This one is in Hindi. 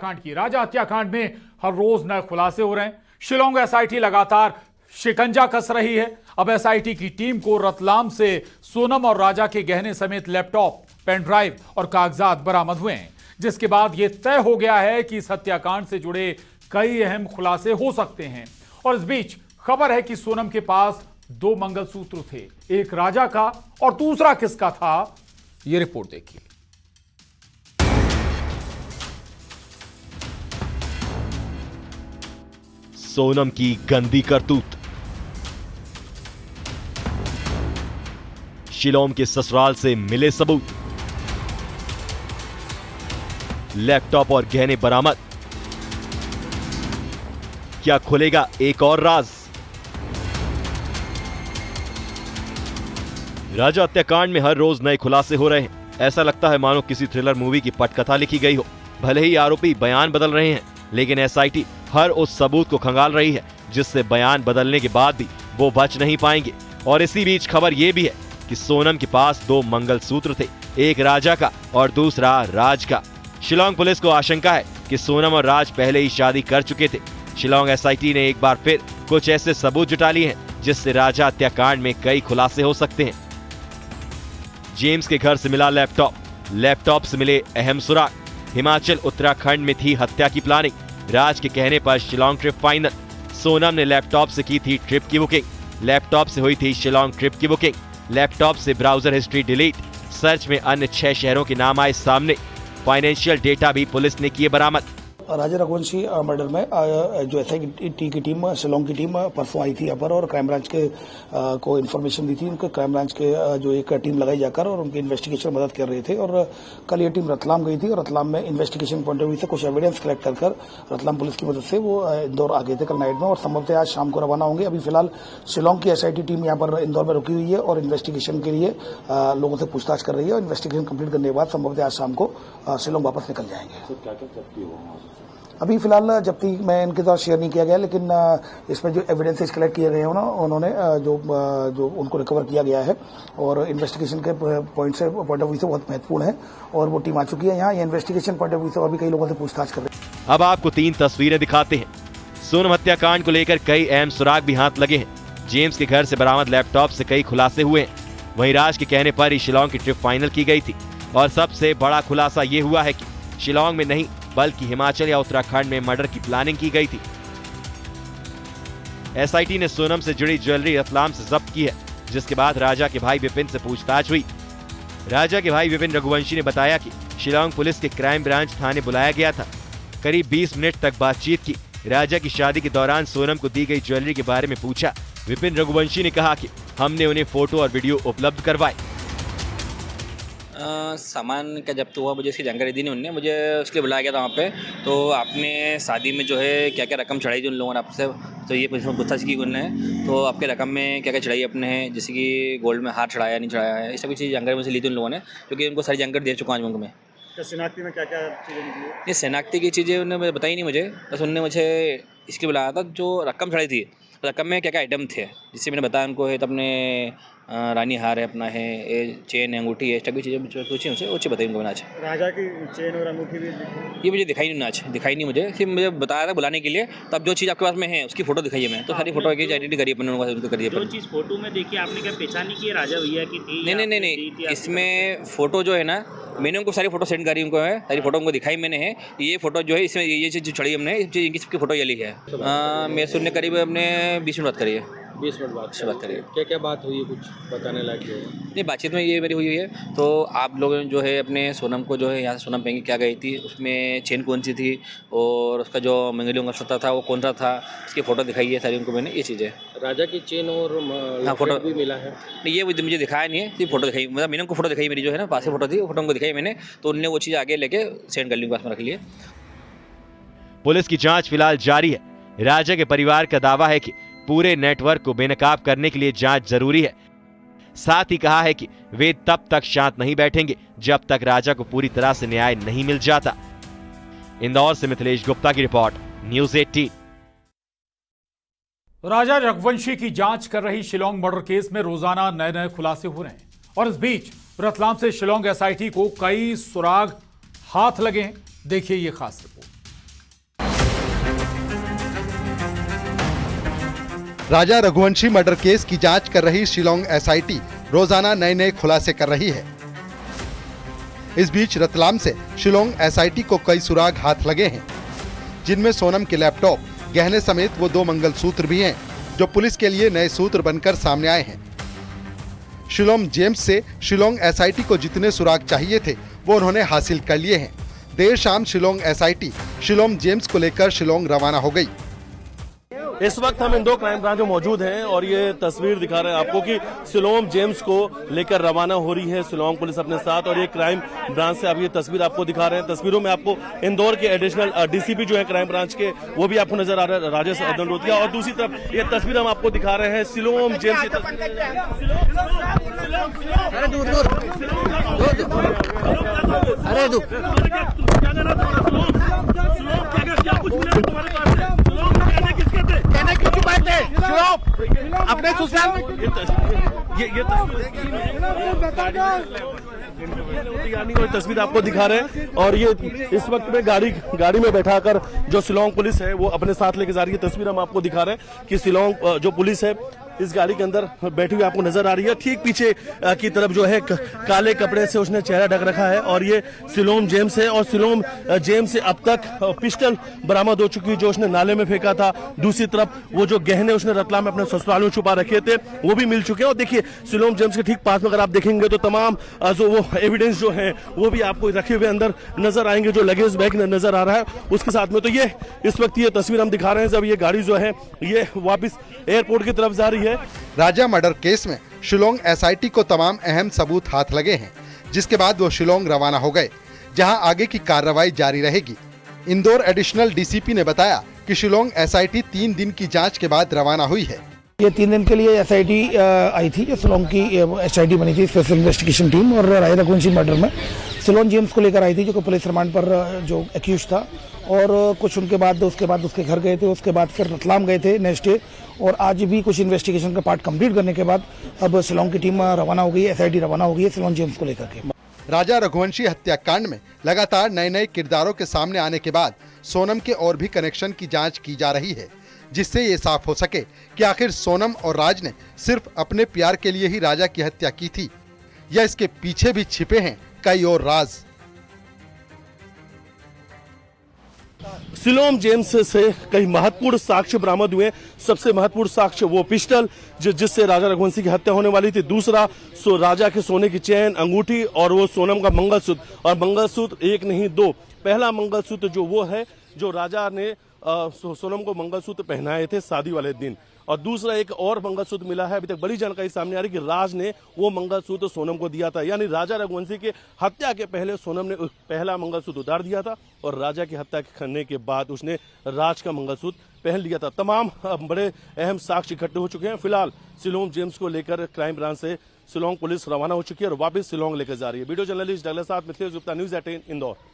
कांड की राजा हत्याकांड में हर रोज नए खुलासे हो रहे हैं। शिलांग एसआईटी लगातार शिकंजा कस रही है। अब एसआईटी की टीम को रतलाम से सोनम और राजा के गहने समेत लैपटॉप, पेन ड्राइव और कागजात बरामद हुए हैं, जिसके बाद यह तय हो गया है कि इस हत्याकांड से जुड़े कई अहम खुलासे हो सकते हैं। और इस बीच खबर है कि सोनम के पास 2 मंगलसूत्र थे, एक राजा का और दूसरा किसका था, यह रिपोर्ट देखिए। सोनम की गंदी करतूत। शिलांग के ससुराल से मिले सबूत, लैपटॉप और गहने बरामद। क्या खुलेगा एक और राज? राजा हत्याकांड में हर रोज नए खुलासे हो रहे हैं। ऐसा लगता है मानो किसी थ्रिलर मूवी की पटकथा लिखी गई हो। भले ही आरोपी बयान बदल रहे हैं, लेकिन एसआईटी हर उस सबूत को खंगाल रही है जिससे बयान बदलने के बाद भी वो बच नहीं पाएंगे। और इसी बीच खबर ये भी है कि सोनम के पास 2 मंगलसूत्र थे, एक राजा का और दूसरा राज का। शिलांग पुलिस को आशंका है कि सोनम और राज पहले ही शादी कर चुके थे। शिलांग एसआईटी ने एक बार फिर कुछ ऐसे सबूत जुटा लिए हैं जिससे राजा हत्याकांड में कई खुलासे हो सकते हैं। जेम्स के घर से मिला लैपटॉप से मिले अहम सुराग। हिमाचल उत्तराखंड में थी हत्या की प्लानिंग। राज के कहने पर शिलांग ट्रिप फाइनल। सोनम ने लैपटॉप से की थी ट्रिप की बुकिंग। लैपटॉप से हुई थी शिलांग ट्रिप की बुकिंग। लैपटॉप से ब्राउजर हिस्ट्री डिलीट। सर्च में अन्य 6 शहरों के नाम आए सामने। फाइनेंशियल डेटा भी पुलिस ने किए बरामद। राजा रघुवंशी मर्डर में जो एसआईटी की टीम, शिलांग की टीम परसों आई थी यहाँ पर और क्राइम ब्रांच के को इन्फॉर्मेशन दी थी। उनके क्राइम ब्रांच के जो एक टीम लगाई जाकर और उनकी इन्वेस्टिगेशन में मदद कर रहे थे। और कल ये टीम रतलाम गई थी और रतलाम में इन्वेस्टिगेशन पॉइंट ऑफ व्यू से कुछ एविडेंस कलेक्ट कर रतलाम पुलिस की मदद से वो इंदौर आ गए थे कल नाइट में और संभवतः आज शाम को रवाना होंगे। अभी फिलहाल शिलांग की एसआईटी टीम यहाँ पर इंदौर में रुकी हुई है और इन्वेस्टिगेशन के लिए लोगों से पूछताछ कर रही है। और इन्वेस्टिगेशन कंप्लीट करने के बाद संभवतः आज शाम को शिलांग वापस निकल जाएंगे। अभी फिलहाल जब्ती में इनके साथ शेयर नहीं किया गया, लेकिन इसमें जो एविडेंसेस कलेक्ट किए गए हैं उन्होंने जो उनको रिकवर किया गया है और इन्वेस्टिगेशन के पॉइंट ऑफ व्यू से बहुत महत्वपूर्ण है। और वो टीम आ चुकी है यहाँ इन्वेस्टिगेशन पॉइंट ऑफ व्यू से और भी कई लोगों से पूछताछ कर रहे हैं। अब आपको 3 तस्वीरें दिखाते हैं। सोनम हत्याकांड को लेकर कई अहम सुराग भी हाथ लगे हैं। जेम्स के घर से बरामद लैपटॉप से कई खुलासे हुए हैं। वहीं राज के कहने पर ही शिलांग की ट्रिप फाइनल की गई थी। और सबसे बड़ा खुलासा ये हुआ है कि शिलांग में नहीं बल्कि हिमाचल या उत्तराखंड में मर्डर की प्लानिंग की गई थी। एसआईटी ने सोनम से जुड़ी ज्वेलरी रतलाम से जब्त की है, जिसके बाद राजा के भाई विपिन से पूछताछ हुई। राजा के भाई विपिन रघुवंशी ने बताया कि शिलांग पुलिस के क्राइम ब्रांच थाने बुलाया गया था। करीब 20 मिनट तक बातचीत की। राजा की शादी के दौरान सोनम को दी गई ज्वेलरी के बारे में पूछा। विपिन रघुवंशी ने कहा कि हमने उन्हें फोटो और वीडियो उपलब्ध करवाए। सामान का जब्त हुआ, मुझे इसकी जानकारी दी नहीं उनने, मुझे उसके बुलाया गया था वहाँ पे। तो आपने शादी में जो है क्या क्या रकम चढ़ाई थी उन लोगों ने आपसे, तो ये पूछताछ की उनने। तो आपके रकम में क्या क्या चढ़ाई अपने, जैसे कि गोल्ड में हार चढ़ाया नहीं चढ़ाया है, इस सभी चीज़ जानकारी मुझे ली थी उन लोगों ने, क्योंकि उनको सारी जानकारी दे चुका हूँ मैं। तो शनाख्ती में क्या क्या चीज़ें निकली? ये शनाख्ती की चीज़ें उन्होंने बताई नहीं मुझे, बस उनने मुझे इसके बुलाया था जो रकम चढ़ाई थी, रकम में क्या क्या आइटम थे, जिससे मैंने बताया उनको है। तो अपने रानी हार है, अपना है ये चेन है, अंगूठी है, सभी चीज़ें पूछी उनसे, वो अच्छी बताई उनको मैंने आज। राजा की चेन और अंगूठी भी ये मुझे दिखाई नहीं आज, दिखाई नहीं मुझे, सिर्फ मुझे बताया था बुलाने के लिए। तो अब जो चीज़ आपके पास में है उसकी फोटो दिखाई है, मैं तो सारी फोटो की आइडेंटिटी करी अपने उनको करिए। जो चीज़ फोटो में देखी आपने क्या पहचान नहीं की राजा भैया की थी? नहीं, इसमें फोटो जो है ना, मैंने उनको सारी फोटो सेंड करी, उनको है सारी फोटो उनको दिखाई मैंने है। ये फोटो जो है इसमें ये चीज़ चढ़ी हमने, इनकी सबकी फोटो ये ली है। मैं सुनने करीब हमने 20 मिनट बात करी है। 20 मिनट बाद से बात करिए। क्या क्या बात हुई है, कुछ बताने लायक है? नहीं, बातचीत में ये मेरी हुई है। तो आप लोग जो है अपने सोनम को जो है यहाँ से सोनम पहन के क्या गई थी, उसमें चेन कौन सी थी और उसका जो मंगली मंगलसूत्र था वो कौन सा था, इसकी फ़ोटो दिखाई है सारी उनको मैंने, ये चीज़ें। राजा की चेन और हाँ, फोटो भी मिला है? नहीं, ये मुझे दिखाया नहीं है, सिर्फ फोटो दिखाई, मतलब मैंने उनको फोटो दिखाई, मेरी जो है ना पास से फोटो थी, वो फोटो उनको दिखाई मैंने, तो उनने वो चीज़ आगे लेके सेंड कर ली, पास में रख लिए। पुलिस की जांच फिलहाल जारी है। राजा के परिवार का दावा है कि पूरे नेटवर्क को बेनकाब करने के लिए जांच जरूरी है। साथ ही कहा है कि वे तब तक शांत नहीं बैठेंगे जब तक राजा को पूरी तरह से न्याय नहीं मिल जाता। इंदौर से मिथिलेश गुप्ता की रिपोर्ट, न्यूज़ 18। राजा रघुवंशी की जांच कर रही शिलांग मर्डर केस में रोजाना नए नए खुलासे हो रहे हैं और इस बीच रतलाम से शिलांग एसआईटी को कई सुराग हाथ लगे हैं। देखिए ये खास रिपोर्ट। राजा रघुवंशी मर्डर केस की जांच कर रही शिलोंग एसआईटी रोजाना नए नए खुलासे कर रही है। इस बीच रतलाम से शिलोंग एसआईटी को कई सुराग हाथ लगे हैं, जिनमें सोनम के लैपटॉप, गहने समेत वो 2 मंगलसूत्र भी हैं, जो पुलिस के लिए नए सूत्र बनकर सामने आए हैं। शिलोंग जेम्स से शिलोंग एसआईटी को जितने सुराग चाहिए थे वो उन्होंने हासिल कर लिए हैं। देर शाम शिलोंग एसआईटी शिलोंग जेम्स को लेकर शिलोंग रवाना हो गई। इस वक्त हम इंदौर क्राइम ब्रांच में मौजूद हैं और ये तस्वीर दिखा रहे हैं आपको कि शिलोंग जेम्स को लेकर रवाना हो रही है शिलोंग पुलिस अपने साथ, और ये क्राइम ब्रांच से अब ये तस्वीर आपको दिखा रहे हैं। तस्वीरों में आपको इंदौर के एडिशनल डीसीपी जो है क्राइम ब्रांच के, वो भी आपको नजर आ रहे हैं, राजेश दंडोतिया, और दूसरी तरफ ये तस्वीर हम आपको दिखा रहे हैं शिलोंग जेम्स की अपने ये तस्वीर आपको दिखा रहे हैं, और ये इस वक्त में गाड़ी में बैठाकर जो शिलोंग पुलिस है वो अपने साथ लेके जा रही है। तस्वीर हम आपको दिखा रहे हैं कि शिलोंग जो पुलिस है इस गाड़ी के अंदर बैठी हुई आपको नजर आ रही है। ठीक पीछे की तरफ जो है काले कपड़े से उसने चेहरा ढक रखा है, और ये शिलोंग जेम्स है, और शिलोंग जेम्स से अब तक पिस्टल बरामद हो चुकी है जो उसने नाले में फेंका था। दूसरी तरफ वो जो गहने उसने रतलाम में अपने ससुराल में छुपा रखे थे वो भी मिल चुके हैं। और देखिए शिलोंग जेम्स के ठीक पास में अगर आप देखेंगे तो तमाम जो वो एविडेंस जो है वो भी आपको रखे हुए अंदर नजर आएंगे, जो लगेज बैग नजर आ रहा है उसके साथ में। तो ये इस वक्त ये तस्वीर हम दिखा रहे हैं जब ये गाड़ी जो है ये वापस एयरपोर्ट की तरफ जा रही है। राजा मर्डर केस में शिलोंग एसआईटी को तमाम अहम सबूत हाथ लगे हैं, जिसके बाद वो शिलोंग रवाना हो गए, जहां आगे की कार्रवाई जारी रहेगी। इंदौर एडिशनल डीसीपी ने बताया कि शिलोंग एसआईटी 3 दिन की जांच के बाद रवाना हुई है। ये 3 दिन के लिए एसआईटी आई थी, जो शिलोंग की एसआईटी बनी थी, स्पेशल इन्वेस्टिगेशन टीम, और राजा रघुवंशी मर्डर में शिलोंग जेम्स को लेकर आई थी, जो कि पुलिस रिमांड पर जो एक्यूज था, और कुछ उसके बाद उसके घर गए थे, उसके बाद फिर रतलाम गए थे नेक्स्ट डे, और आज भी कुछ इन्वेस्टिगेशन का पार्ट कंप्लीट करने के बाद अब शिलोंग की टीम रवाना हो गई है, एसआईटी रवाना हो गई है शिलोंग जेम्स को लेकर के। राजा रघुवंशी हत्याकांड में लगातार नए नए किरदारों के सामने आने के बाद सोनम के और भी कनेक्शन की जांच की जा रही है, जिससे ये साफ हो सके कि आखिर सोनम और राज ने सिर्फ अपने प्यार के लिए ही राजा की हत्या की थी, या इसके पीछे भी छिपे हैं कई और राज। शिलोंग जेम्स से कई महत्वपूर्ण साक्ष्य बरामद हुए। सबसे महत्वपूर्ण साक्ष्य वो पिस्टल जिससे राजा रघुवंशी की हत्या होने वाली थी, दूसरा राजा के सोने की चैन, अंगूठी, और वो सोनम का मंगलसूत्र, और मंगलसूत्र एक नहीं 2। पहला मंगलसूत्र जो वो है जो राजा ने सोनम को मंगलसूत्र पहनाए थे शादी वाले दिन, और दूसरा एक और मंगलसूत्र मिला है। अभी तक बड़ी जानकारी सामने आ रही कि राज ने वो मंगलसूत्र सोनम को दिया था, यानी राजा रघुवंशी के हत्या के पहले सोनम ने पहला मंगलसूत्र उतार दिया था, और राजा की हत्या करने के बाद उसने राज का मंगलसूत्र पहन लिया था। तमाम बड़े अहम साक्ष्य इकट्ठे हो चुके हैं। फिलहाल शिलोंग जेम्स को लेकर क्राइम ब्रांच से शिलोंग पुलिस रवाना हो चुकी है और वापस शिलोंग लेकर जा रही है। वीडियो जर्नलिस्ट डगलस साथ मिथिलेश गुप्ता, न्यूज़ 18 इंदौर।